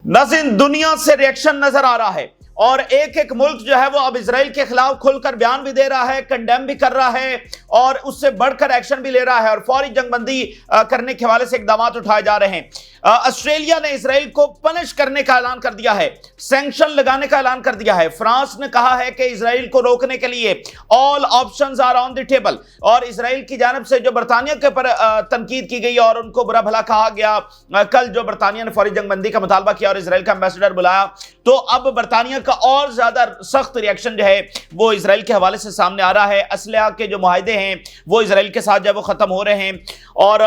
नाज़रीन, दुनिया से रिएक्शन नजर आ रहा है और एक एक मुल्क जो है वो अब इजराइल के खिलाफ खुलकर बयान भी दे रहा है, कंडेम भी कर रहा है और उससे बढ़कर एक्शन भी ले रहा है और फौरी जंगबंदी करने के हवाले से इकदाम उठाए जा रहे हैं। ऑस्ट्रेलिया ने इजराइल को पनिश करने का ऐलान कर दिया है, सैंक्शन लगाने का ऐलान कर दिया है। फ्रांस ने कहा है कि इजराइल को रोकने के लिए all options are on the table और इजराइल की जानिब से जो बरतानिया के ऊपर तनकीद की गई और उनको बुरा भला कहा गया, कल जो बरतानिया ने फौरी जंगबंदी का मुतालबा किया और इजराइल का एम्बेसडर बुलाया, तो अब बरतानिया का और ज्यादा सख्त रिएक्शन जो है वो इजराइल के हवाले से सामने आ रहा है। असलहा के जो मुआहदे हैं वो इजराइल के साथ जो है वो खत्म हो रहे हैं और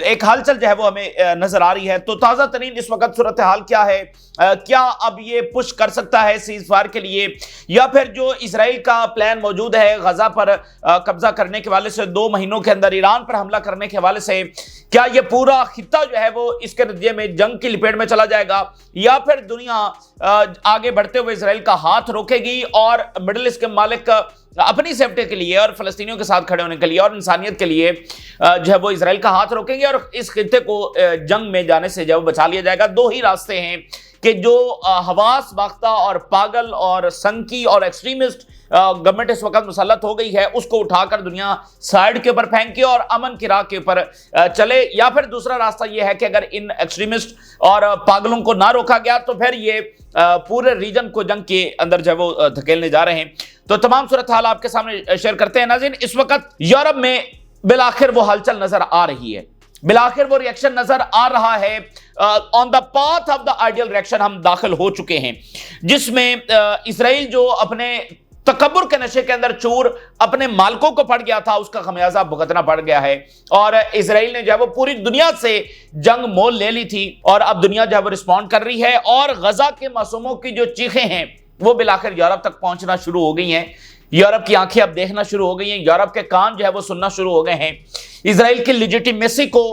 एक हलचल जो है वो हमें नजर आ रही है। तो ताजा तरीन इस वक्त सूरत हाल क्या है, क्या अब ये पुश कर सकता है सीज फायर के लिए, या फिर जो इजराइल का प्लान मौजूद है गजा पर कब्जा करने के हवाले से 2 महीनों के अंदर ईरान पर हमला करने के हवाले से, क्या ये पूरा खित्ता जो है वो इसके नतीजे में जंग की लपेट में चला जाएगा, या फिर दुनिया आगे बढ़ते हुए इजराइल का हाथ रोकेगी और मिडिल ईस्ट के मालिक अपनी सेफ्टी के लिए और फलस्तीनियों के साथ खड़े होने के लिए और इंसानियत के लिए जो है वो इजराइल का हाथ रोकेंगे और इस खित्ते को जंग में जाने से जो बचा लिया जाएगा। 2 ही रास्ते हैं कि जो हवास बाख्ता और पागल और संकी और एक्सट्रीमिस्ट गवर्नमेंट इस वक्त मुसल्लत हो गई है उसको उठाकर दुनिया साइड के ऊपर फेंके और अमन की राह के ऊपर चले, या फिर दूसरा रास्ता यह है कि अगर इन एक्सट्रीमिस्ट और पागलों को ना रोका गया तो फिर ये पूरे रीजन को जंग के अंदर जो है वो धकेलने जा रहे हैं। तो तमाम सूरत हाल आपके सामने शेयर करते हैं। नाज़रीन, इस वक्त यूरोप में बिलाखिर वो हलचल नजर आ रही है, बिलाखिर वो रिएक्शन नजर आ रहा है। On the path of the ideal reaction हम दाखिल हो चुके हैं, जिसमें इजराइल जो अपने तकब्बुर के नशे के अंदर चूर अपने मालिकों को पड़ गया था उसका खमियाजा भुगतना पड़ गया है और इजराइल ने जो है वो पूरी दुनिया से जंग मोल ले ली थी और अब दुनिया जो है वो रिस्पॉन्ड कर रही है और गजा के मासूमों की जो चीखें हैं वो बिलाखिर यूरोप तक पहुंचना शुरू हो गई हैं। यूरोप की आंखें अब देखना शुरू हो गई हैं, यूरोप के कान जो है वो सुनना शुरू हो गए हैं। इजराइल की लेजिटिमेसी को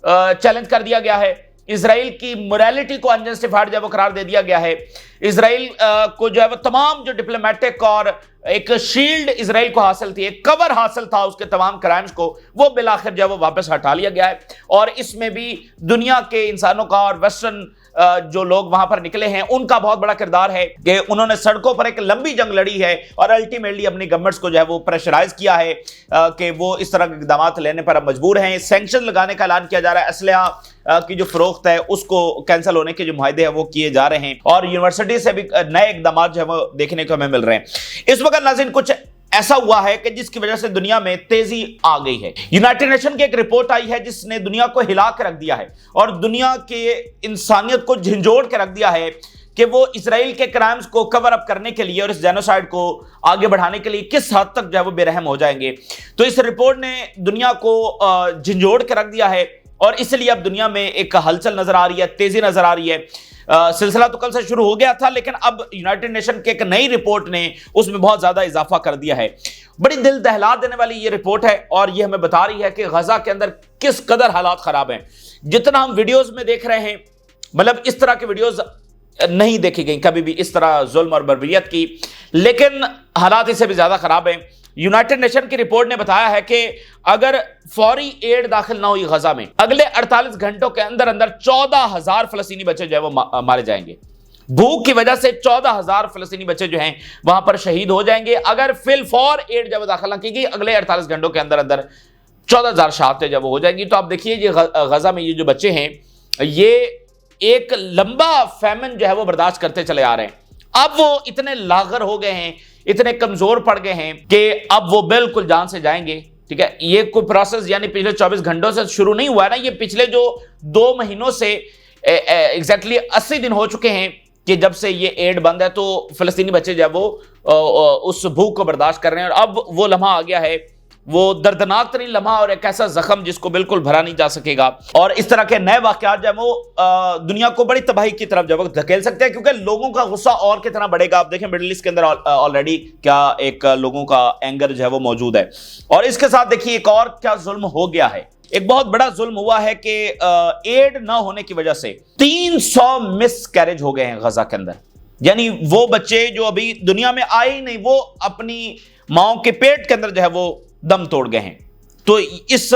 चैलेंज कर दिया गया है, इजराइल की मोरालिटी को अनजस्टिफाइड जो है वो करार दे दिया गया है। इजराइल को जो है वो तमाम जो डिप्लोमेटिक और एक शील्ड इजराइल को हासिल थी, एक कवर हासिल था उसके तमाम क्राइम्स को, वो बिलाखिर जो है वो वापस हटा लिया गया है और इसमें भी दुनिया के इंसानों का और वेस्टर्न जो लोग वहां पर निकले हैं उनका बहुत बड़ा किरदार है कि उन्होंने सड़कों पर एक लंबी जंग लड़ी है और अल्टीमेटली अपनी गवर्नमेंट्स को जो है वो प्रेशराइज किया है कि वो इस तरह के इकदाम लेने पर अब मजबूर हैं। सैंक्शन लगाने का ऐलान किया जा रहा है, असलहा की जो फरोख्त है उसको कैंसिल होने के जो मुआहदे हैं वो किए जा रहे हैं और यूनिवर्सिटी से भी नए इकदाम जो है वो देखने को हमें मिल रहे हैं। इस वक्त नाज़रीन कुछ ऐसा हुआ है कि जिसकी वजह से दुनिया में तेजी आ गई है। यूनाइटेड नेशन की एक रिपोर्ट आई है जिसने दुनिया को हिला के रख दिया है और दुनिया के इंसानियत को झंझोड़ के रख दिया है कि वो इजराइल के क्राइम्स को कवर अप करने के लिए और इस जेनोसाइड को आगे बढ़ाने के लिए किस हद तक जो है वो बेरहम हो जाएंगे। तो इस रिपोर्ट ने दुनिया को झंझोड़ के रख दिया है और इसलिए अब दुनिया में एक हलचल नजर आ रही है, तेजी नजर आ रही है। सिलसिला तो कल से शुरू हो गया था लेकिन अब यूनाइटेड नेशन की एक नई रिपोर्ट ने उसमें बहुत ज्यादा इजाफा कर दिया है। बड़ी दिल दहला देने वाली ये रिपोर्ट है और ये हमें बता रही है कि गजा के अंदर किस कदर हालात खराब हैं। जितना हम वीडियोस में देख रहे हैं, मतलब इस तरह की वीडियोस नहीं देखी गई कभी भी इस तरह जुल्म और बर्बरियत की, लेकिन हालात इससे भी ज्यादा खराब हैं। यूनाइटेड नेशन की रिपोर्ट ने बताया है कि अगर फौरी एड दाखिल ना हुई गजा में अगले 48 घंटों के अंदर अंदर 14,000 फलस्तीनी बच्चे जो है वो मारे जाएंगे। भूख की वजह से 14,000 फलस्तीनी बच्चे जो हैं वहां पर शहीद हो जाएंगे अगर फिल फॉर एड जब दाखिल ना की गई। अगले 48 घंटों के अंदर अंदर 14,000 शहादतें जब हो जाएंगी। तो आप देखिए ये गजा में ये जो बच्चे हैं ये एक लंबा फैमिन जो है वो बर्दाश्त करते चले आ रहे हैं। अब वो इतने लागर हो गए हैं, इतने कमजोर पड़ गए हैं कि अब वो बिल्कुल जान से जाएंगे। ठीक है, ये कोई प्रोसेस यानी पिछले 24 घंटों से शुरू नहीं हुआ है ना, ये पिछले जो 2 महीनों से एग्जैक्टली 80 दिन हो चुके हैं कि जब से ये एड बंद है। तो फिलिस्तीनी बच्चे जब वो उस भूख को बर्दाश्त कर रहे हैं और अब वो लम्हा आ गया है, वो दर्दनाक तरीन लम्हा और एक ऐसा जख्म जिसको बिल्कुल भरा नहीं जा सकेगा। और इस तरह के नए वाकयात जो है वो दुनिया को बड़ी तबाही की तरफ जब धकेल सकते हैं क्योंकि लोगों का गुस्सा और कितना बढ़ेगा। आप देखें मिडिल ईस्ट के अंदर ऑलरेडी क्या एक लोगों का एंगर जो है वो मौजूद है और इसके साथ देखिए एक और क्या जुल्म हो गया है। एक बहुत बड़ा जुल्म हुआ है कि एड ना होने की वजह से 300 मिस कैरेज हो गए हैं गजा के अंदर, यानी वो बच्चे जो अभी दुनिया में आए ही नहीं वो अपनी माओ के पेट के अंदर जो है वो दम तोड़ गए हैं। तो इस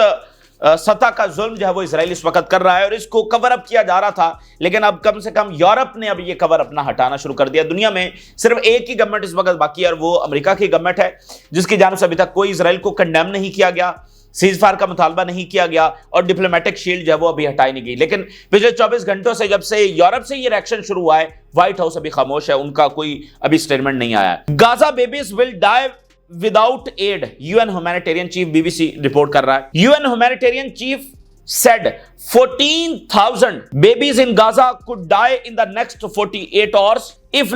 सतह का जुल्म जो है वो इजराइल इस वक्त कर रहा है और इसको कवर अप किया जा रहा था, लेकिन अब कम से कम यूरोप ने अब ये कवर अपना हटाना शुरू कर दिया। दुनिया में सिर्फ एक ही गवर्नमेंट इस वक्त बाकी है और वो अमेरिका की गवर्नमेंट है, जिसकी जानिब से अभी तक कोई इजराइल को कंडेम नहीं किया गया, सीज फायर का मुतालबा नहीं किया गया और डिप्लोमेटिक शील्ड जो है वो अभी हटाई नहीं गई। लेकिन पिछले 24 घंटों से जब से यूरोप से ये रिएक्शन शुरू हुआ है, व्हाइट हाउस अभी खामोश है, उनका कोई अभी स्टेटमेंट नहीं आया है। Gaza babies will die without aid, UN humanitarian chief, BBC report कर रहा है। UN humanitarian chief said 14,000 babies in Gaza could die in the next 48 hours if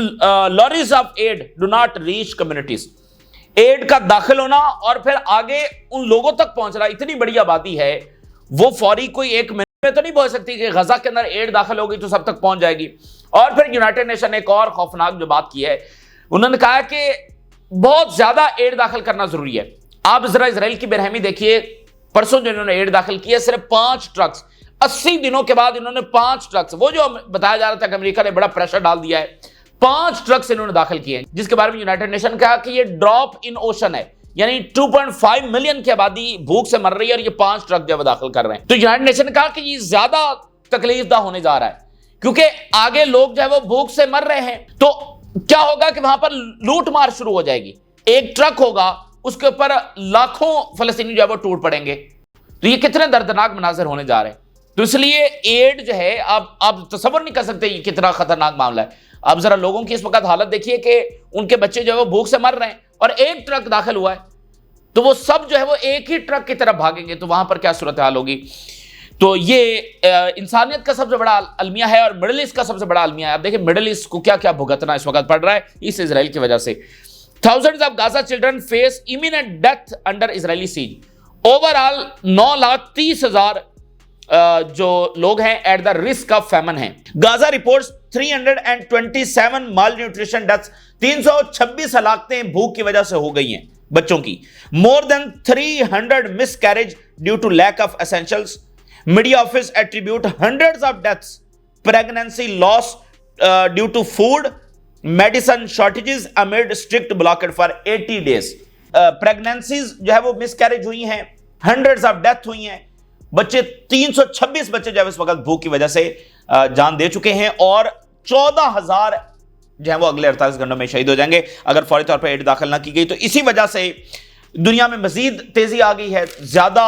lorries of aid do not reach communities. Aid का दाखिल होना और फिर आगे उन लोगों तक पहुंचना, इतनी बड़ी आबादी है, वो फौरी कोई एक महीने में तो नहीं पहुंच सकती कि गजा के अंदर एड दाखिल होगी तो सब तक पहुंच जाएगी। और फिर यूनाइटेड नेशन ने एक और खौफनाक जो बात की है, उन्होंने कहा कि बहुत ज्यादा एड दाखिल करना जरूरी है। आप जरा इजराइल की बेरहमी देखिए, परसों जो इन्होंने एड दाखिल किया सिर्फ 5 ट्रक्स, 80 दिनों के बाद इन्होंने 5 ट्रक्स, वो जो बताया जा रहा था कि अमेरिका ने बड़ा प्रेशर डाल दिया है, 5 ट्रक्स इन्होंने दाखिल किए, जिसके बारे में यूनाइटेड नेशन कहा कि ये ड्रॉप इन ओशन है, यानी 2.5 मिलियन की आबादी भूख से मर रही है और ये 5 ट्रक जो दाखिल कर रहे हैं। तो यूनाइटेड नेशन ने कहा कि ये ज्यादा तकलीफदा होने जा रहा है, क्योंकि आगे लोग जो है वो भूख से मर रहे हैं। तो क्या होगा कि वहां पर लूट मार शुरू हो जाएगी, एक ट्रक होगा उसके ऊपर लाखों फलस्तीनी जो है वो टूट पड़ेंगे। तो ये कितने दर्दनाक मनाजिर होने जा रहे हैं। तो इसलिए एड जो है, आप तसव्वुर नहीं कर सकते ये कितना खतरनाक मामला है। आप जरा लोगों की इस वक्त हालत देखिए कि उनके बच्चे जो है वो भूख से मर रहे हैं और एक ट्रक दाखिल हुआ है, तो वो सब जो है वो एक ही ट्रक की तरफ भागेंगे, तो वहां पर क्या सूरत हाल होगी। तो ये इंसानियत का सबसे बड़ा अलमिया है और मिडिल ईस्ट का सबसे बड़ा अलमिया है। आप देखिए मिडिल ईस्ट को क्या क्या भुगतना इस वक्त पड़ रहा है इस इजराइल की वजह से। Thousands of Gaza children face imminent death under Israeli siege. Overall 9,30,000 जो लोग हैं at the risk of famine हैं। Gaza reports 327 malnutrition deaths, 326 हलाकतें भूख की वजह से हो गई हैं बच्चों की। More than 300 miscarriage due to lack of essentials. Media office attribute hundreds of deaths, pregnancy loss due to food, medicine shortages amid strict blockade for 80 days. Pregnancies जो है वो मिसकैरेज हुई हैं, हंड्रेड्स ऑफ डेथ हुई हैं, बच्चे 326 बच्चे जो है इस वक्त भूख की वजह से जान दे चुके हैं और 14,000 जो है वो अगले 48 घंटों में शहीद हो जाएंगे अगर फौरी तौर पर एड दाखिल ना की गई। तो इसी वजह से दुनिया में मजीद तेजी आ गई है, ज्यादा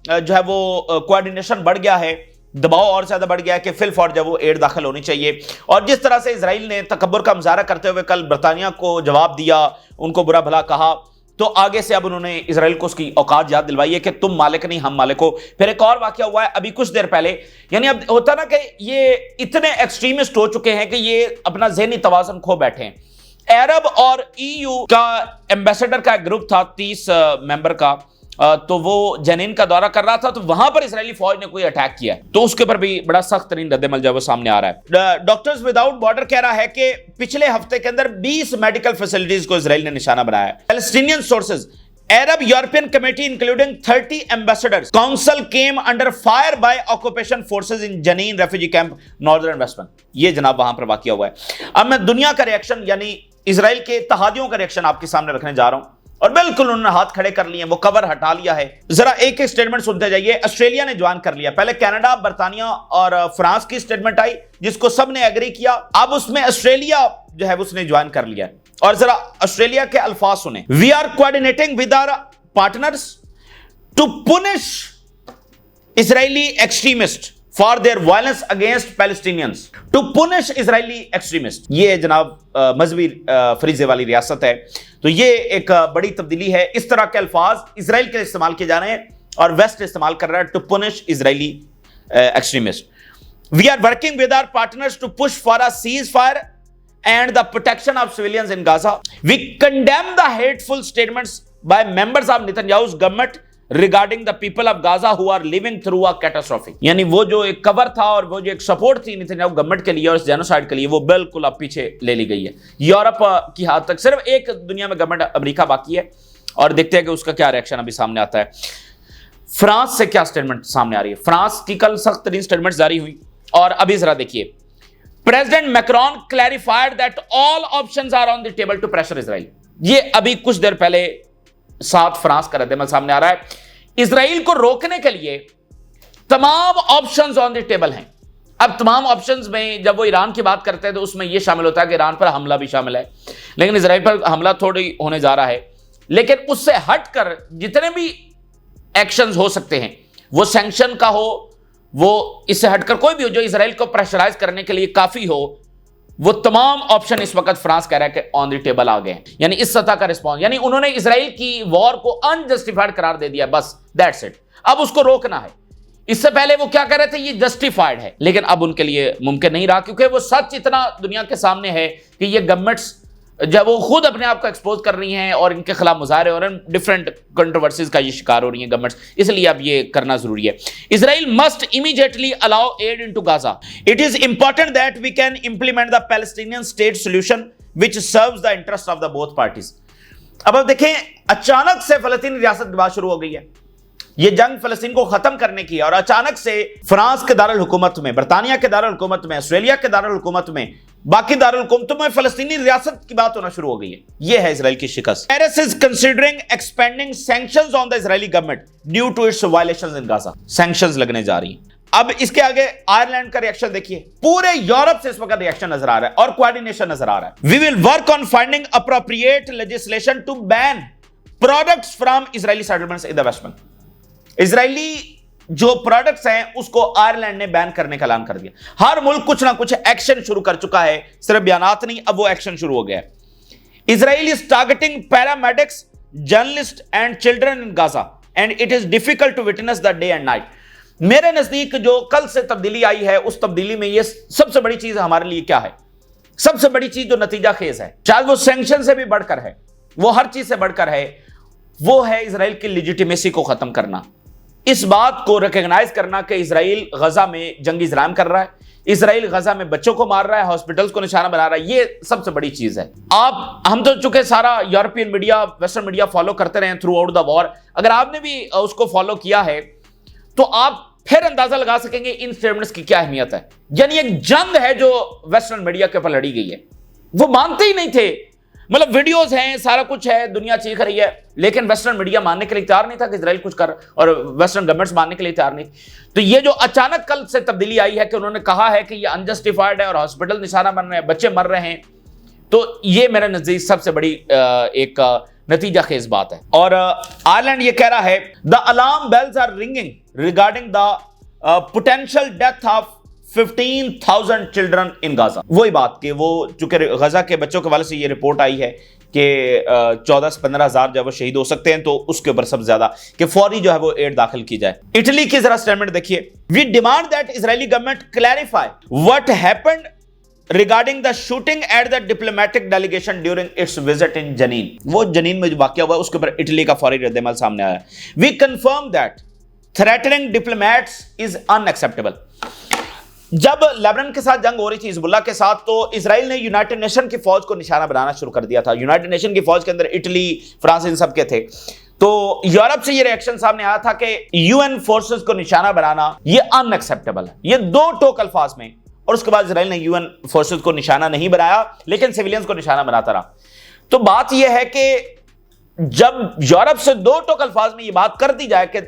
जो है वो कोऑर्डिनेशन बढ़ गया है, दबाव और ज्यादा बढ़ गया है कि फिल फौर जब वो एड दाखिल होनी चाहिए। और जिस तरह से इजराइल ने तकब्बुर का मुजाहरा करते हुए कल बरतानिया को जवाब दिया, उनको बुरा भला कहा, तो आगे से अब उन्होंने इजराइल को उसकी औकात याद दिलवाई है कि तुम मालिक नहीं हम मालिक हो। फिर एक और वाकया हुआ है अभी कुछ देर पहले, यानी अब होता ना कि ये इतने एक्सट्रीमिस्ट हो चुके हैं कि ये अपना ज़हनी तवाज़ुन खो बैठे हैं। अरब और ईयू का एम्बेसडर का एक ग्रुप था 30 मेंबर का, तो वो जनीन का दौरा कर रहा था, तो वहां पर इजरायली फौज ने कोई अटैक किया, तो उसके ऊपर भी बड़ा सख्त तरीन रद्द-ए-अमल जो सामने आ रहा है। डॉक्टर्स विदाउट बॉर्डर कह रहा है कि पिछले हफ्ते के अंदर 20 मेडिकल फैसिलिटीज को इजराइल ने निशाना बनाया है। Palestinian sources, Arab European Committee including 30 ambassadors, council came under fire by occupation forces in Jenin refugee camp, northern West Bank। ये जनाब वहां पर वाकया हुआ है। अब मैं दुनिया का रिएक्शन यानी इजराइल के तहादियों का रिएक्शन आपके सामने रखने जा रहा हूं, और बिल्कुल उन्होंने हाथ खड़े कर लिए, वो कवर हटा लिया है। जरा एक एक स्टेटमेंट सुनते जाइए। ऑस्ट्रेलिया ने ज्वाइन कर लिया, पहले कनाडा, बर्तानिया और फ्रांस की स्टेटमेंट आई जिसको सबने एग्री किया, अब उसमें ऑस्ट्रेलिया जो है उसने ज्वाइन कर लिया। और जरा ऑस्ट्रेलिया के अल्फाज सुने। We are coordinating with our partners to punish Israeli extremist for their violence against Palestinians. To punish Israeli extremist, ये जनाब मजहबी फरीजे वाली रियासत है, तो ये एक बड़ी तब्दीली है। इस तरह के अल्फाज इजराइल के लिए इस्तेमाल किए जा रहे हैं और वेस्ट इस्तेमाल कर रहा है to punish Israeli extremist. We are working with our partners to push for a ceasefire and the protection of civilians in Gaza. We condemn the hateful statements by members of Netanyahu's government regarding the people of Gaza who are living through a catastrophe. यानी वो जो एक cover था और वो जो एक support थी नेतन्याहू गवर्नमेंट के लिए और इस जेनोसाइड के लिए, वो बिल्कुल अब पीछे ले ली गई है। यूरोप की हद तक सिर्फ एक दुनिया में गवर्नमेंट अमेरिका बाकी है, और देखते हैं कि उसका क्या रिएक्शन अभी सामने आता है। फ्रांस से क्या स्टेटमेंट सामने आ रही है। फ्रांस की कल सख्त तरीन स्टेटमेंट जारी हुई, और अभी जरा देखिए। President Macron clarified that all options are on the table to pressure Israel. ये अभी कुछ देर पहले 7 फ्रांस का रद्द-ए-अमल सामने आ रहा है। इजराइल को रोकने के लिए तमाम ऑप्शंस ऑन द टेबल हैं। अब तमाम ऑप्शंस में जब वो ईरान की बात करते हैं तो उसमें यह शामिल होता है कि ईरान पर हमला भी शामिल है, लेकिन इजराइल पर हमला थोड़ी होने जा रहा है। लेकिन उससे हटकर जितने भी एक्शंस हो सकते हैं, वो सैंक्शन का हो, वो इससे हटकर कोई भी हो जो इजराइल को प्रेशराइज करने के लिए काफी हो, वो तमाम ऑप्शन इस वक्त फ्रांस कह रहा है कि ऑन द टेबल आ गए हैं। यानी इस सतह का रिस्पॉन्स, यानी उन्होंने इजराइल की वॉर को अनजस्टिफाइड करार दे दिया, बस दैट्स इट। अब उसको रोकना है। इससे पहले वो क्या कह रहे थे, ये जस्टिफाइड है, लेकिन अब उनके लिए मुमकिन नहीं रहा, क्योंकि वो सच इतना दुनिया के सामने है कि ये गवर्नमेंट्स जब वो खुद अपने आप को एक्सपोज कर रही हैं और इनके खिलाफ मुजाहरे हो रहे हैं, डिफरेंट कंट्रोवर्सीज का ये शिकार हो रही हैं गवर्नमेंट्स, इसलिए अब ये करना जरूरी है। Israel must immediately allow aid into Gaza. It is important that we can implement the Palestinian state solution which serves the interest of the both parties. अब देखें, अचानक से फलस्तीनी रियासत की बात शुरू हो गई है। ये जंग फलस्तीन को खत्म करने की है और अचानक से फ्रांस के दारुल हुकूमत में, बर्तानिया के दारुल हुकूमत में, ऑस्ट्रेलिया के दारुल हुकूमत में, बाकी दारुल हुकूमतों में फलस्तीनी रियासत की बात होना शुरू हो गई है। यह है इजराइल की शिकस्त। Paris is considering expanding sanctions on the Israeli government due to its violations in Gaza. Sanctions लगने जा रही हैं। अब इसके आगे आयरलैंड का रिएक्शन देखिए। पूरे यूरोप से इस वक्त रिएक्शन नजर आ रहा है और कोऑर्डिनेशन नजर आ रहा है। We will work on finding appropriate legislation to ban products from Israeli settlements in the West Bank. Israeli जो प्रोडक्ट्स हैं उसको आयरलैंड ने बैन करने का ऐलान कर दिया। हर मुल्क कुछ ना कुछ एक्शन शुरू कर चुका है, सिर्फ बयानात नहीं, अब वो एक्शन शुरू हो गया है। Israel is targeting paramedics, journalist and children in Gaza and it is difficult to witness the day and night. मेरे नजदीक जो कल से तब्दीली आई है, उस तब्दीली में ये सबसे बड़ी चीज हमारे लिए क्या है? सबसे बड़ी चीज जो नतीजा खेज है, शायद वो सैंक्शन से भी बढ़कर है, वो हर चीज से बढ़कर है, वो है इजराइल की लेजिटिमेसी को खत्म करना। इस बात को रिकॉग्नाइज करना कि इजराइल गजा में जंगी जराइम कर रहा है, इजराइल गजा में बच्चों को मार रहा है, हॉस्पिटल्स को निशाना बना रहा है, ये सबसे बड़ी चीज है। हम तो चूंकि सारा European media, western media follow करते रहे थ्रू आउट द वॉर, अगर आपने भी उसको फॉलो किया है तो आप फिर अंदाजा लगा सकेंगे इन स्टेटमेंट्स की क्या अहमियत है। यानी एक जंग है जो वेस्टर्न मीडिया के ऊपर लड़ी गई है। वो मानते ही नहीं थे, मतलब वीडियोस हैं, सारा कुछ है, दुनिया चीख रही है, लेकिन वेस्टर्न मीडिया मानने के लिए तैयार नहीं था कि इजराइल कुछ कर, और वेस्टर्न गवर्नमेंट्स मानने के लिए तैयार नहीं। तो ये जो अचानक कल से तब्दीली आई है कि उन्होंने कहा है कि ये अनजस्टिफाइड है और हॉस्पिटल निशाना बन रहे हैं, बच्चे मर रहे हैं, तो ये मेरे नजदीक सबसे बड़ी एक नतीजा खेज बात है। और आयरलैंड ये कह रहा है the alarm bells are ringing regarding the potential death of 15,000 children in Gaza. वही बात कि वो चूंकि गजा के बच्चों के वाले से ये रिपोर्ट आई है कि 14 से 15,000 जब वो शहीद हो सकते हैं, तो उसके ऊपर सबसे ज्यादा कि फौरी जो है वो एड दाखिल की जाए। इटली की जरा स्टेटमेंट देखिए। We demand that Israeli government clarify what happened regarding the shooting at the diplomatic delegation during its visit in Jenin. वो जनीन में जो वाकया हुआ उसके ऊपर इटली का फौरी रद्द-ए-अमल सामने आया। We confirm that threatening diplomats is unacceptable. जब लेबनान के साथ जंग हो रही थी हिजबुल्लाह के साथ, तो इजराइल ने यूनाइटेड नेशन की फौज को निशाना बनाना शुरू कर दिया था। यूनाइटेड नेशन की फौज के अंदर इटली, फ्रांस, इन सब के थे। तो यूरोप से ये रिएक्शन सामने आया था कि यूएन फोर्सेस को निशाना बनाना ये अनएक्सेप्टेबल है, ये दो टोक अल्फाज में। और उसके बाद इजराइल ने यूएन फोर्सेस को निशाना नहीं बनाया, लेकिन सिविलियंस को निशाना बनाता रहा। तो बात यह है कि जब यूरोप से दो टोक अल्फाज में ये बात कर दी जाए कि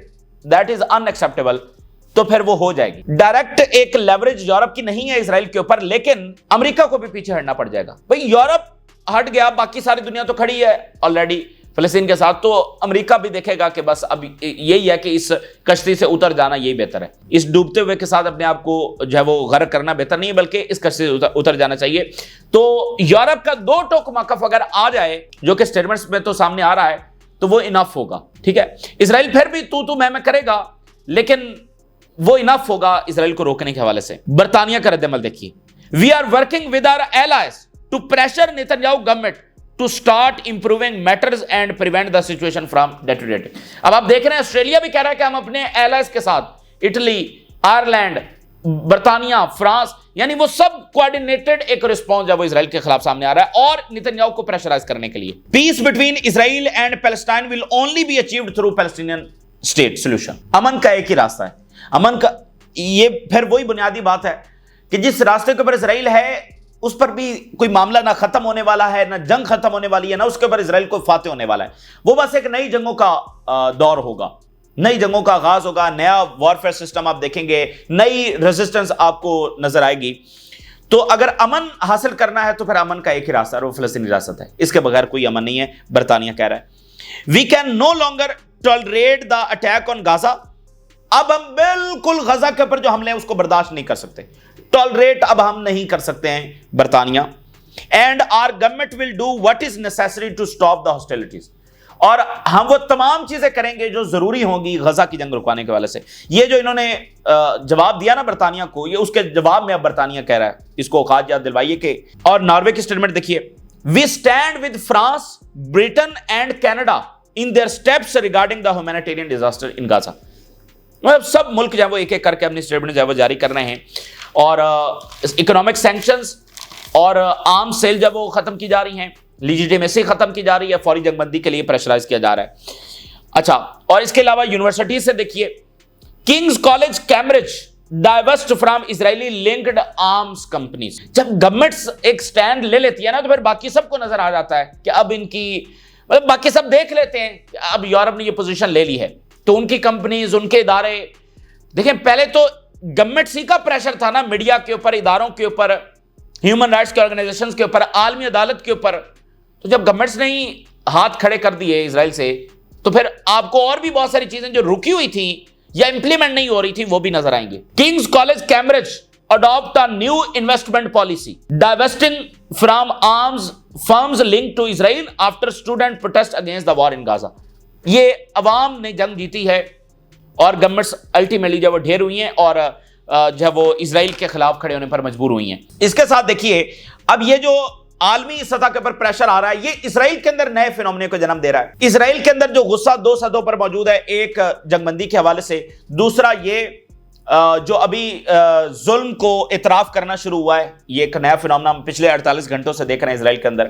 दैट इज अनएक्सेप्टेबल, तो फिर वो हो जाएगी। डायरेक्ट एक लेवरेज यूरोप की नहीं है इजराइल के ऊपर, लेकिन अमेरिका को भी पीछे हटना पड़ जाएगा। भाई यूरोप हट गया, बाकी सारी दुनिया तो खड़ी है ऑलरेडी फलस्तीन के साथ, तो अमेरिका भी देखेगा कि बस अब यही है कि इस कश्ती से उतर जाना यही बेहतर है। इस डूबते हुए के साथ अपने आप को जो है वो गर्क करना बेहतर नहीं है, बल्कि इस कश्ती से उतर जाना चाहिए। तो यूरोप का दो टोक मौक़िफ़ अगर आ जाए, जो कि स्टेटमेंट्स में तो सामने आ रहा है, तो वो इनफ होगा। ठीक है, इजराइल फिर भी तू मैं करेगा, लेकिन वो इनफ होगा इजराइल को रोकने के हवाले से। बर्तानिया का रद्द-ए-अमल देखिए। We are working with our allies to pressure Netanyahu government to start improving matters and prevent the situation from deteriorating. अब आप देख रहे हैं ऑस्ट्रेलिया भी कह रहा है कि हम अपने एलाइज के साथ, इटली, आयरलैंड, बर्तानिया, फ्रांस, यानी वो सब कोऑर्डिनेटेड एक रिस्पॉन्स जब वो इजराइल के खिलाफ सामने आ रहा है और नेतन्याहू को प्रेशराइज करने के लिए। Peace between Israel and Palestine will only be achieved through Palestinian state solution. अमन का एक ही रास्ता है, अमन का ये फिर वही बुनियादी बात है कि जिस रास्ते के ऊपर इजराइल है उस पर भी कोई मामला ना खत्म होने वाला है, ना जंग खत्म होने वाली है, ना उसके ऊपर इजराइल को फाते होने वाला है। वो बस एक नई जंगों का दौर होगा, नई जंगों का आगाज होगा, नया वॉरफेयर सिस्टम आप देखेंगे, नई रेजिस्टेंस आपको नजर आएगी। तो अगर अमन हासिल करना है तो फिर अमन का एक ही रास्ता है, वो फिलिस्तीनी रियासत है, इसके बगैर कोई अमन नहीं है, बरतानिया कह रहा है। We can no longer tolerate the attack on Gaza. अब हम बिल्कुल गजा के ऊपर जो हमले हैं उसको बर्दाश्त नहीं कर सकते, टॉलरेट अब हम नहीं कर सकते हैं बरतानिया। And our government will do what is necessary to stop the hostilities. और हम वो तमाम चीजें करेंगे जो जरूरी होंगी गजा की जंग रुकवाने के वाले से। ये जो इन्होंने जवाब दिया ना बरतानिया को, ये उसके जवाब में अब बरतानिया कह रहा है, इसको औकात याद दिलवाइए कि। और नॉर्वे की स्टेटमेंट देखिए, we stand with France, Britain and Canada in their steps regarding the humanitarian disaster in Gaza. मतलब सब मुल्क जो है वो एक एक करके अपनी स्टेटमेंट जो है वो जारी कर रहे हैं, और इकोनॉमिक सैंक्शंस और आर्म्स सेल जब वो खत्म की जा रही हैं, लीजिटिमेसी खत्म की जा रही है, फौरी जंगबंदी के लिए प्रेशराइज किया जा रहा है। अच्छा, और इसके अलावा यूनिवर्सिटी से देखिए, King's College Cambridge divest from Israeli linked arms companies. जब गवर्नमेंट्स एक स्टैंड ले लेती है ना, तो फिर बाकी सबको नजर आ जाता है कि अब इनकी, मतलब बाकी सब देख लेते हैं कि अब यूरोप ने ये पोजीशन ले ली है, तो उनकी कंपनीज, उनके इदारे देखें। पहले तो गवर्नमेंट्स ही का प्रेशर था ना, मीडिया के ऊपर, इदारों के ऊपर, ह्यूमन राइट्स के ऑर्गेनाइजेशंस के ऊपर, आलमी अदालत के ऊपर। तो जब गवर्नमेंट्स ने ही हाथ खड़े कर दिए इजराइल से, तो फिर आपको और भी बहुत सारी चीजें जो रुकी हुई थी या इंप्लीमेंट नहीं हो रही थी वो भी नजर आएंगे। King's College Cambridge adopt a new investment policy divesting from arms firms linked to Israel after student protest against the war in Gaza. ये अवाम ने जंग जीती है और गवर्नमेंट्स अल्टीमेटली जब वो ढेर हुई हैं और जब वो इजराइल के खिलाफ खड़े होने पर मजबूर हुई हैं। इसके साथ देखिए, अब ये जो आलमी सतह के ऊपर प्रेशर आ रहा है, ये इजराइल के अंदर नए फिनोमेने को जन्म दे रहा है। इजराइल के अंदर जो गुस्सा दो सतहों पर मौजूद है, एक जंगबंदी के हवाले से, दूसरा ये जो अभी जुल्म को इतराफ करना शुरू हुआ है, ये एक नया फिनोमेना हम पिछले 48 घंटों से देख रहे हैं इजराइल के अंदर।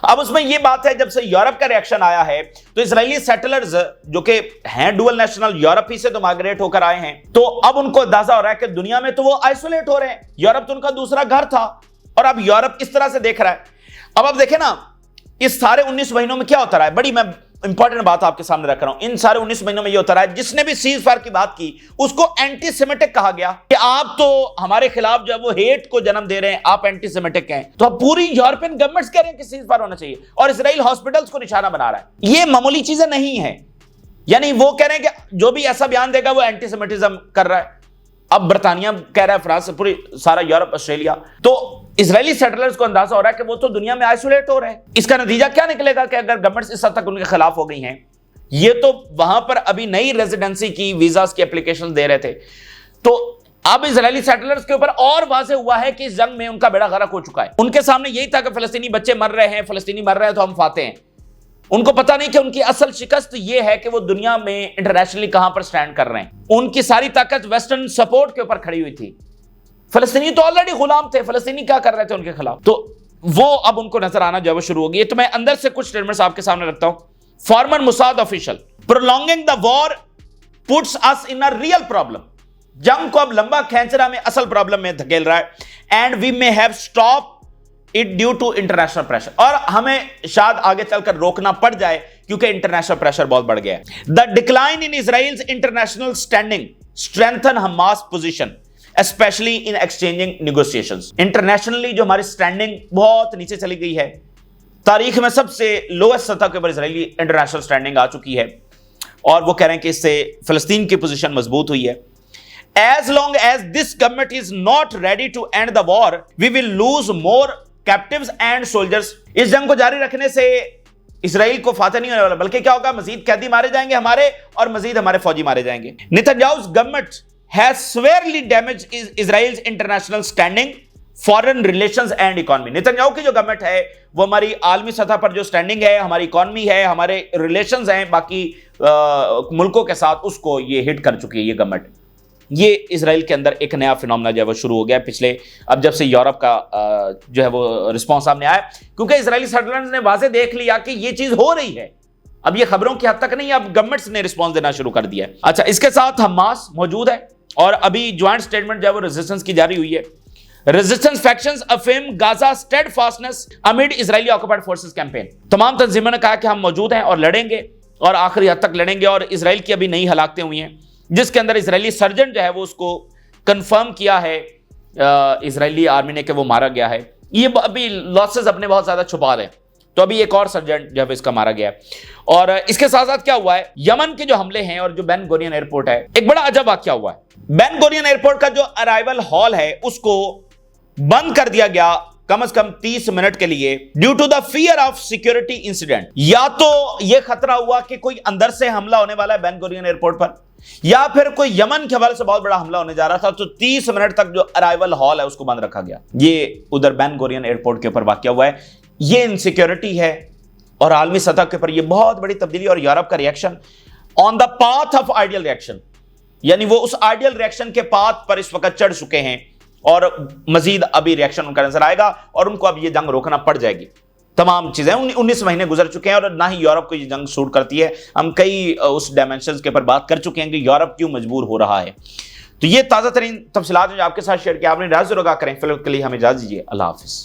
अब उसमें ये बात है, जब से यूरोप का रिएक्शन आया है, तो इजरायली सेटलर्स जो कि हैं डुअल नेशनल, यूरोप ही से तो माइग्रेट होकर आए हैं, तो अब उनको अंदाजा हो रहा है कि दुनिया में तो वो आइसोलेट हो रहे हैं। यूरोप तो उनका दूसरा घर था और अब यूरोप इस तरह से देख रहा है। अब देखें ना, इस सारे 19 महीनों में क्या होता रहा है, बड़ी मैं इंपॉर्टेंट बात आपके सामने रख रहा हूं। इन सारे 19 महीनों में ये होता रहा है, जिसने भी सीज फायर की बात की उसको एंटी सेमेटिक कहा गया कि आप तो हमारे खिलाफ जो है वो हेट को जन्म दे रहे हैं, आप एंटी सेमेटिक हैं। तो अब पूरी यूरोपियन गवर्नमेंट्स कह रहे हैं कि सीज फायर होना चाहिए, और इजराइल हॉस्पिटल्स को निशाना बना रहा है। ये मामूली चीजें नहीं है, यानी वो कह रहे हैं कि जो भी ऐसा बयान देगा वो एंटी सेमेटिज्म कर रहा है। अब बरतानिया कह रहा है, फ्रांस, पूरी सारा यूरोप, ऑस्ट्रेलिया। तो इजरायली सेटलर्स को अंदाजा हो रहा है कि वो तो दुनिया में आइसोलेट हो रहे हैं। इसका नतीजा क्या निकलेगा कि अगर गवर्नमेंट्स इस हद तक उनके खिलाफ हो गई हैं, ये तो वहां पर अभी नई रेजिडेंसी की वीजास की एप्लीकेशन दे रहे थे, तो अब इजरायली सेटलर्स के ऊपर और वाज़ेह हुआ है कि इस जंग में उनका बेड़ा गर्क हो चुका है। उनके सामने यही था कि फलस्तीनी बच्चे मर रहे हैं, फलस्तीनी मर रहे हैं तो हम फाते हैं। उनको पता नहीं कि उनकी असल शिकस्त ये है कि वो दुनिया में इंटरनेशनली कहां पर स्टैंड कर रहे हैं। उनकी सारी ताकत वेस्टर्न सपोर्ट के ऊपर खड़ी हुई थी। फलस्तीनी तो ऑलरेडी गुलाम थे, फलस्तीनी क्या कर रहे थे उनके खिलाफ, तो वो अब उनको नजर आना जो है शुरू हो गई। तो मैं अंदर से कुछ स्टेटमेंट्स आपके सामने रखता हूं। Farmer Mossad official, prolonging the war puts us in a real problem. जंग को अब लंबा खींचना में असल प्रॉब्लम में धकेल रहा है। And we may have stop it due to international pressure, और हमें शायद आगे चलकर रोकना पड़ जाए क्योंकि इंटरनेशनल प्रेशर बहुत बढ़ गया है। The decline in Israel's international standing strengthen Hamas position specially in exchanging negotiations. Internationally जो हमारी स्टैंडिंग बहुत नीचे चली गई है, तारीख में सबसे लोएस्ट सतह के ऊपर इजरायली इंटरनेशनल स्टैंडिंग आ चुकी है, और वो कह रहे हैं कि इससे फिलिस्तीन की पोजीशन मजबूत हुई है। As long as this government is not ready to end the war, we will lose more captives and soldiers. इस जंग को जारी रखने से इजराइल को फातह नहीं होने वाला, बल्कि क्या होगा, मजीद कैदी मारे जाएंगे हमारे, और मजीद हमारे फौजी मारे जाएंगे। नेतन्याहू's government has severely damaged Israel's international standing, foreign relations and economy. Netanyahu की जो गवर्नमेंट है वो हमारी आलमी सतह पर जो स्टैंडिंग है, हमारी इकोनॉमी है, हमारे रिलेशंस हैं बाकी मुल्कों के साथ, उसको ये हिट कर चुकी है ये गवर्नमेंट। ये इजराइल के अंदर एक नया फिनोमेना जो है वो शुरू हो गया पिछले, अब जब से यूरोप का जो है वो रिस्पॉन्स सामने आया, क्योंकि इजरायली सेटलर्स ने वाज़े देख लिया कि ये चीज हो रही है। अब ये खबरों की हद तक नहीं, अब गवर्नमेंट्स ने रिस्पॉन्स देना शुरू कर दिया है। अच्छा, इसके साथ हमास मौजूद है और अभी ज्वाइंट स्टेटमेंट जो है वो रेजिस्टेंस की जारी हुई है। Resistance factions affirm Gaza steadfastness amid Israeli occupied forces campaign. तमाम तंजीमों ने कहा कि हम मौजूद हैं और लड़ेंगे और आखिरी हद तक लड़ेंगे। और इसराइल की अभी नई हलाकतें हुई हैं, जिसके अंदर इसराइली सर्जन जो है वो उसको कंफर्म किया है इसराइली आर्मी ने कि वो मारा गया है। ये अभी लॉसेस अपने बहुत ज्यादा छुपा रहे हैं, तो अभी एक और सर्जन जो है इसका मारा गया है। और इसके साथ साथ क्या हुआ है, यमन के जो हमले हैं और जो बेन गुरियन एयरपोर्ट है, एक बड़ा अजब वाकया हुआ है। बेन गुरियन एयरपोर्ट का जो अराइवल हॉल है उसको बंद कर दिया गया कम से कम 30 मिनट के लिए due to the fear of security incident. या तो यह खतरा हुआ कि कोई अंदर से हमला होने वाला है बेन गुरियन एयरपोर्ट पर, या फिर कोई यमन के हवाले से बहुत बड़ा हमला होने जा रहा था, तो 30 मिनट तक जो अराइवल हॉल है उसको बंद रखा गया। ये उधर बेन गुरियन एयरपोर्ट के ऊपर वाकया हुआ है। ये इनसिक्योरिटी है और आलमी सतह के ऊपर ये बहुत बड़ी तब्दीली और यूरोप का reaction on the path of ideal reaction, यानी वो उस आइडियल रिएक्शन के पाथ पर इस वक्त चढ़ चुके हैं और मजीद अभी रिएक्शन उनका नजर आएगा और उनको अब ये जंग रोकना पड़ जाएगी। तमाम चीजें 19 महीने गुजर चुके हैं और ना ही यूरोप को ये जंग सूट करती है। हम कई उस डायमेंशंस के ऊपर बात कर चुके हैं कि यूरोप क्यों मजबूर हो रहा है। तो ये ताज़ा तरीन तफसीलात जो आपके साथ शेयर किया, आपने राज रोगा करें। फिलहाल के लिए हमें इजाज़त दीजिए। अल्लाह हाफिज़।